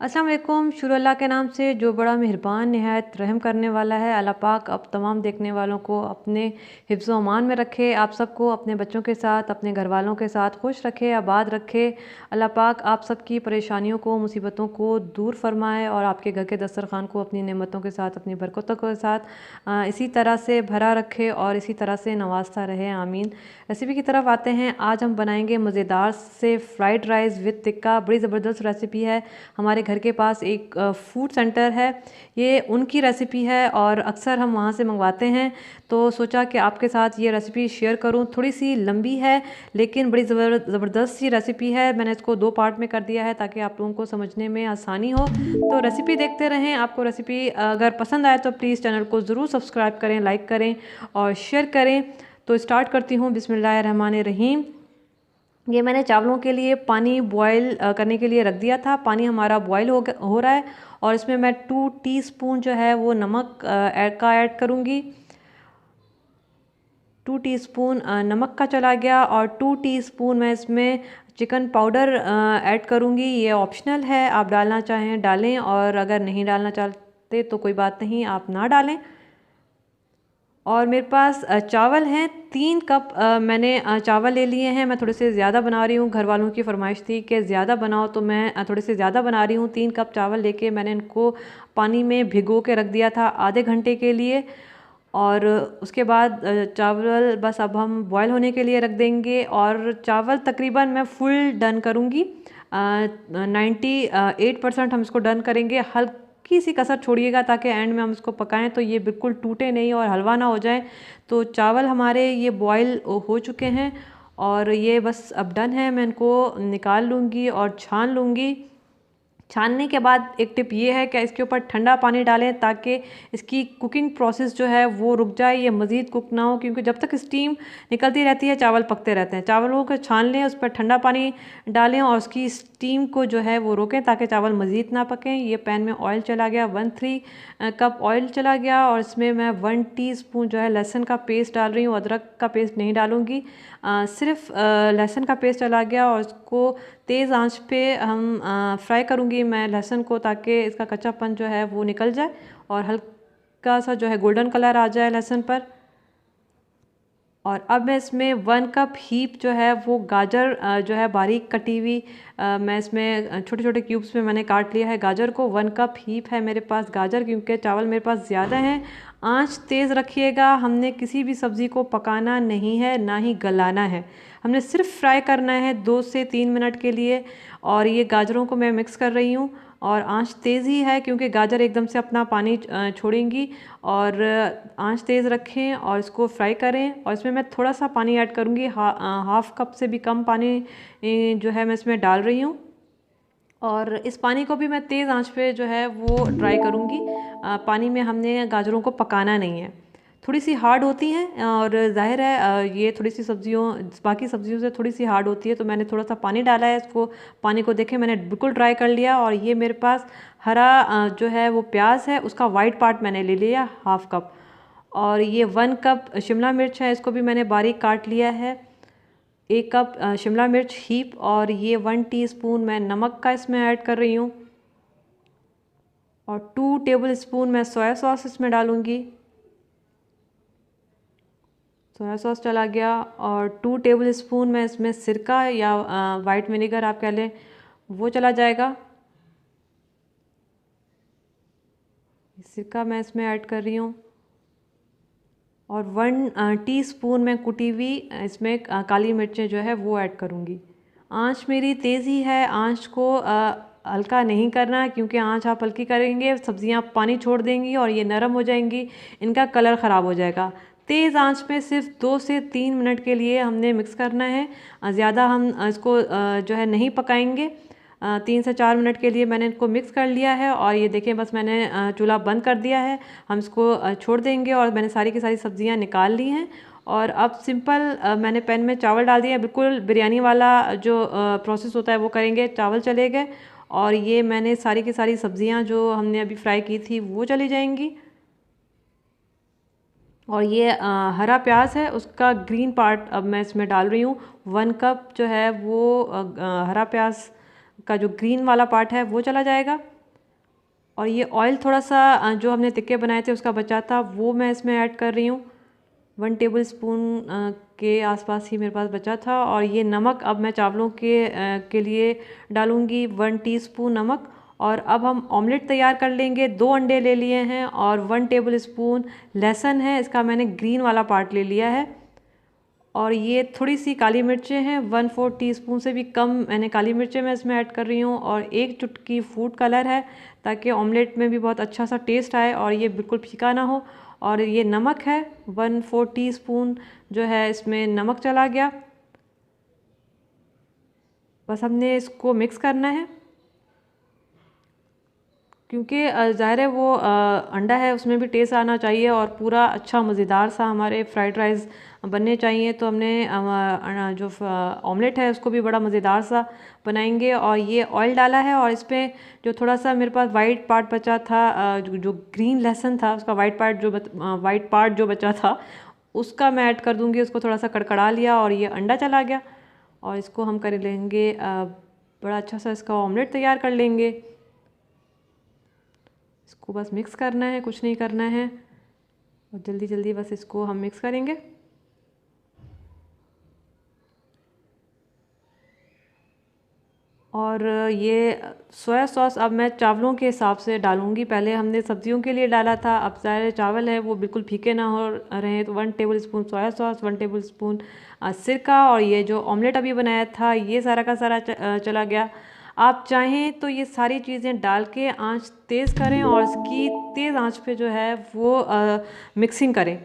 अस्सलाम वालेकुम। शुरू अल्लाह के नाम से जो बड़ा मेहरबान निहायत रहम करने वाला है। अल्लाह पाक अब तमाम देखने वालों को अपने हिफ्ज़ व अमान में रखे। आप सबको अपने बच्चों के साथ, अपने घर वालों के साथ खुश रखे, आबाद रखे। अल्लाह पाक आप सबकी परेशानियों को, मुसीबतों को दूर फरमाए और आपके घर के दस्तरखान को अपनी नेमतों के साथ, अपनी बरकतों के साथ इसी तरह से भरा रखे और इसी तरह से नवाजता रहे, आमीन। रेसिपी की तरफ आते हैं। आज हम बनाएंगे मज़ेदार से फ़्राइड राइस विद टिक्का। बड़ी ज़बरदस्त रेसिपी है। हमारे घर के पास एक फूड सेंटर है, ये उनकी रेसिपी है और अक्सर हम वहाँ से मंगवाते हैं। तो सोचा कि आपके साथ ये रेसिपी शेयर करूँ। थोड़ी सी लंबी है लेकिन बड़ी ज़बरदस्त सी रेसिपी है। मैंने इसको 2 पार्ट में कर दिया है ताकि आप लोगों को समझने में आसानी हो। तो रेसिपी देखते रहें। आपको रेसिपी अगर पसंद आए तो प्लीज़ चैनल को ज़रूर सब्सक्राइब करें, लाइक करें और शेयर करें। तो स्टार्ट करती हूँ। बिस्मिल्लाहिर्रहमानिर्रहीम। ये मैंने चावलों के लिए पानी बॉयल करने के लिए रख दिया था। पानी हमारा बॉयल हो रहा है और इसमें मैं 2 टीस्पून जो है वो नमक ऐड करूँगी। 2 टीस्पून नमक का चला गया और 2 टीस्पून मैं इसमें चिकन पाउडर ऐड करूँगी। ये ऑप्शनल है, आप डालना चाहें डालें और अगर नहीं डालना चाहते तो कोई बात नहीं, आप ना डालें। और मेरे पास चावल हैं 3 कप मैंने चावल ले लिए हैं। मैं थोड़े से ज़्यादा बना रही हूँ, घर वालों की फरमाइश थी कि ज़्यादा बनाओ तो मैं थोड़े से ज़्यादा बना रही हूँ। 3 कप चावल लेके मैंने इनको पानी में भिगो के रख दिया था आधे घंटे के लिए। और उसके बाद चावल बस अब हम बॉयल होने के लिए रख देंगे और चावल तकरीबन मैं फुल डन करूँगी। 98% हम इसको डन करेंगे। हल्की सी कसर छोड़िएगा ताकि एंड में हम इसको पकाएं तो ये बिल्कुल टूटे नहीं और हलवा ना हो जाए। तो चावल हमारे ये बॉयल हो चुके हैं और ये बस अब डन है। मैं इनको निकाल लूँगी और छान लूँगी। छानने के बाद एक टिप ये है कि इसके ऊपर ठंडा पानी डालें ताकि इसकी कुकिंग प्रोसेस जो है वो रुक जाए, ये मज़ीद कुक ना हो, क्योंकि जब तक स्टीम निकलती रहती है चावल पकते रहते हैं। चावलों को छान लें, उस पर ठंडा पानी डालें और उसकी स्टीम को जो है वो रोकें ताकि चावल मज़ीद ना पकें। ये पैन में ऑयल चला गया, 1/3 कप ऑयल चला गया और इसमें मैं 1 टीस्पून जो है लहसुन का पेस्ट डाल रही हूँ। अदरक का पेस्ट नहीं डालूँगी, सिर्फ लहसुन का पेस्ट चला गया और उसको तेज़ आंच पे हम फ्राई करूँगी मैं लहसुन को ताकि इसका कच्चापन जो है वो निकल जाए और हल्का सा जो है गोल्डन कलर आ जाए लहसुन पर। और अब मैं इसमें 1 कप हीप जो है वो गाजर जो है बारीक कटी हुई, मैं इसमें छोटे छोटे क्यूब्स में मैंने काट लिया है गाजर को। 1 कप हीप है मेरे पास गाजर, क्योंकि चावल मेरे पास ज़्यादा हैं। आंच तेज़ रखिएगा। हमने किसी भी सब्ज़ी को पकाना नहीं है, ना ही गलाना है। हमने सिर्फ फ्राई करना है 2 से 3 मिनट के लिए। और ये गाजरों को मैं मिक्स कर रही हूँ और आंच तेज़ ही है क्योंकि गाजर एकदम से अपना पानी छोड़ेंगी। और आंच तेज़ रखें और इसको फ्राई करें। और इसमें मैं थोड़ा सा पानी ऐड करूँगी, हाफ कप से भी कम पानी जो है मैं इसमें डाल रही हूँ। और इस पानी को भी मैं तेज़ आंच पे जो है वो ड्राई करूँगी। पानी में हमने गाजरों को पकाना नहीं है। थोड़ी सी हार्ड होती हैं और ज़ाहिर है ये थोड़ी सी सब्जियों बाकी सब्जियों से थोड़ी सी हार्ड होती है, तो मैंने थोड़ा सा पानी डाला है। इसको पानी को देखें मैंने बिल्कुल ड्राई कर लिया। और ये मेरे पास हरा जो है वो प्याज है, उसका वाइट पार्ट मैंने ले लिया हाफ कप। और ये 1 कप शिमला मिर्च है, इसको भी मैंने बारीक काट लिया है। 1 कप शिमला मिर्च हीप और ये 1 टीस्पून मैं नमक का इसमें ऐड कर रही हूँ। और 2 टेबल स्पून मैं सोया सॉस इसमें डालूँगी। सोया सॉस चला गया और 2 टेबल स्पून मैं इसमें सिरका या वाइट विनेगर आप कह लें, वो चला जाएगा। सिरका मैं इसमें ऐड कर रही हूँ। और 1 टीस्पून मैं कुटी हुई इसमें काली मिर्चें जो है वो ऐड करूँगी। आंच मेरी तेज़ ही है, आंच को हल्का नहीं करना, क्योंकि आंच आप हल्की करेंगे सब्जियां पानी छोड़ देंगी और ये नरम हो जाएंगी, इनका कलर ख़राब हो जाएगा। तेज़ आंच में सिर्फ 2 से 3 मिनट के लिए हमने मिक्स करना है। ज़्यादा हम इसको जो है नहीं पकाएंगे। 3 से 4 मिनट के लिए मैंने इनको मिक्स कर लिया है और ये देखें बस मैंने चूल्हा बंद कर दिया है। हम इसको छोड़ देंगे और मैंने सारी की सारी सब्जियां निकाल ली हैं। और अब सिंपल मैंने पैन में चावल डाल दिया। बिल्कुल बिरयानी वाला जो प्रोसेस होता है वो करेंगे। चावल चले गए और ये मैंने सारी की सारी सब्जियां जो हमने अभी फ्राई की थी वो चली जाएंगी। और ये हरा प्याज है, उसका ग्रीन पार्ट अब मैं इसमें डाल रही हूँ। 1 कप जो है वो हरा प्याज का जो ग्रीन वाला पार्ट है वो चला जाएगा। और ये ऑयल थोड़ा सा जो हमने टिक्के बनाए थे उसका बचा था वो मैं इसमें ऐड कर रही हूँ। 1 टेबल स्पून के आसपास ही मेरे पास बचा था। और ये नमक अब मैं चावलों के लिए डालूँगी 1 टीस्पून नमक। और अब हम ऑमलेट तैयार कर लेंगे। 2 अंडे ले लिए हैं और 1 टेबल स्पून लहसुन है, इसका मैंने ग्रीन वाला पार्ट ले लिया है। और ये थोड़ी सी काली मिर्चें हैं, 1/4 टीस्पून से भी कम मैंने काली मिर्चें मैं इसमें ऐड कर रही हूँ। और 1 चुटकी फूड कलर है ताकि ऑमलेट में भी बहुत अच्छा सा टेस्ट आए और ये बिल्कुल फीका ना हो। और ये नमक है, 1/4 टीस्पून जो है इसमें नमक चला गया। बस हमने इसको मिक्स करना है क्योंकि ज़ाहिर है वो अंडा है उसमें भी टेस्ट आना चाहिए और पूरा अच्छा मज़ेदार सा हमारे फ्राइड राइस बनने चाहिए। तो हमने जो ऑमलेट है उसको भी बड़ा मज़ेदार सा बनाएंगे। और ये ऑयल डाला है और इस पर जो थोड़ा सा मेरे पास वाइट पार्ट बचा था, जो ग्रीन लहसुन था उसका वाइट पार्ट जो बचा था उसका मैं ऐड कर दूँगी। उसको थोड़ा सा कड़कड़ा लिया और ये अंडा चला गया। और इसको हम कर लेंगे बड़ा अच्छा सा इसका ऑमलेट तैयार कर लेंगे। इसको बस मिक्स करना है, कुछ नहीं करना है और जल्दी जल्दी बस इसको हम मिक्स करेंगे। और ये सोया सॉस अब मैं चावलों के हिसाब से डालूंगी। पहले हमने सब्जियों के लिए डाला था, अब सारे चावल है वो बिल्कुल फीके ना हो रहे तो 1 table spoon soya sauce, 1 table spoon सिरका और ये जो ऑमलेट अभी बनाया था ये सारा का सारा चला गया। आप चाहें तो ये सारी चीज़ें डाल के आँच तेज़ करें और इसकी तेज़ आँच पे जो है वो मिक्सिंग करें।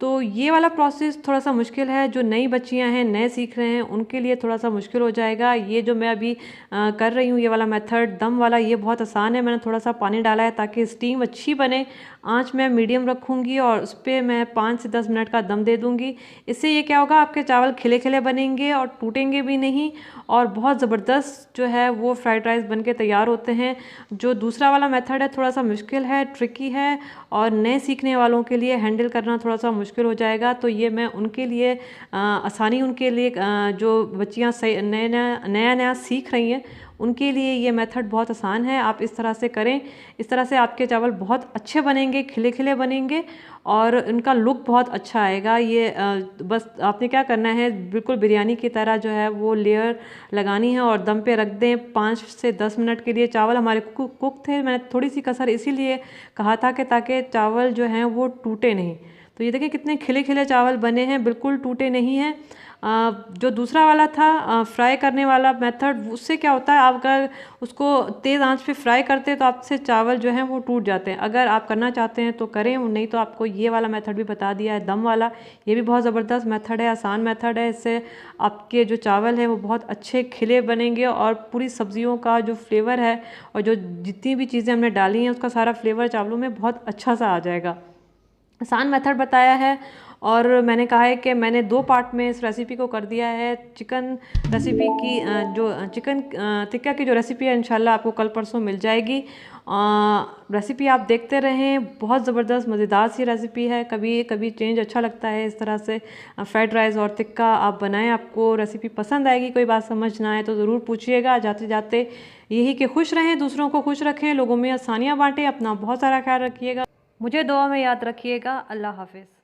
तो ये वाला प्रोसेस थोड़ा सा मुश्किल है, जो नई बच्चियां हैं नए सीख रहे हैं उनके लिए थोड़ा सा मुश्किल हो जाएगा। ये जो मैं अभी कर रही हूँ ये वाला मेथड दम वाला ये बहुत आसान है। मैंने थोड़ा सा पानी डाला है ताकि स्टीम अच्छी बने। आंच मैं मीडियम रखूँगी और उस पर मैं 5 से 10 मिनट का दम दे दूँगी। इससे ये क्या होगा, आपके चावल खिले खिले बनेंगे और टूटेंगे भी नहीं और बहुत ज़बरदस्त जो है वो फ्राइड राइस बन के तैयार होते हैं। जो दूसरा वाला मेथड है थोड़ा सा मुश्किल है, ट्रिकी है और नए सीखने वालों के लिए हैंडल करना थोड़ा सा मुश्किल हो जाएगा। तो ये मैं उनके लिए आसानी उनके लिए जो बच्चियाँ नया नया सीख रही हैं उनके लिए ये मेथड बहुत आसान है। आप इस तरह से करें, इस तरह से आपके चावल बहुत अच्छे बनेंगे, खिले खिले बनेंगे और इनका लुक बहुत अच्छा आएगा। ये बस आपने क्या करना है, बिल्कुल बिरयानी की तरह जो है वो लेयर लगानी है और दम पे रख दें 5 से 10 मिनट के लिए। चावल हमारे कुक थे, मैंने थोड़ी सी कसर इसीलिए कहा था कि ताकि चावल जो हैं वो टूटे नहीं। तो ये देखिए कितने खिले खिले चावल बने हैं, बिल्कुल टूटे नहीं हैं। जो दूसरा वाला था फ्राई करने वाला मेथड, उससे क्या होता है, आप अगर उसको तेज़ आंच पे फ्राई करते हैं तो आपसे चावल जो हैं वो टूट जाते हैं। अगर आप करना चाहते हैं तो करें, नहीं तो आपको ये वाला मेथड भी बता दिया है दम वाला। ये भी बहुत ज़बरदस्त मेथड है, आसान मेथड है। इससे आपके जो चावल हैं वो बहुत अच्छे खिले बनेंगे और पूरी सब्जियों का जो फ्लेवर है और जो जितनी भी चीज़ें हमने डाली हैं उसका सारा फ्लेवर चावलों में बहुत अच्छा सा आ जाएगा। आसान मेथड बताया है और मैंने कहा है कि मैंने 2 पार्ट में इस रेसिपी को कर दिया है। चिकन रेसिपी की जो चिकन टिक्का की जो रेसिपी है इंशाल्लाह आपको कल परसों मिल जाएगी। रेसिपी आप देखते रहें, बहुत ज़बरदस्त मज़ेदार सी रेसिपी है। कभी कभी चेंज अच्छा लगता है, इस तरह से फ्राइड राइस और टिक्का आप बनाएं, आपको रेसिपी पसंद आएगी। कोई बात समझ ना आए तो ज़रूर पूछिएगा। जाते जाते यही कि खुश रहें, दूसरों को खुश रखें, लोगों में आसानियाँ बांटें, अपना बहुत सारा ख्याल रखिएगा। मुझे दुआ में याद रखिएगा। अल्लाह हाफिज़।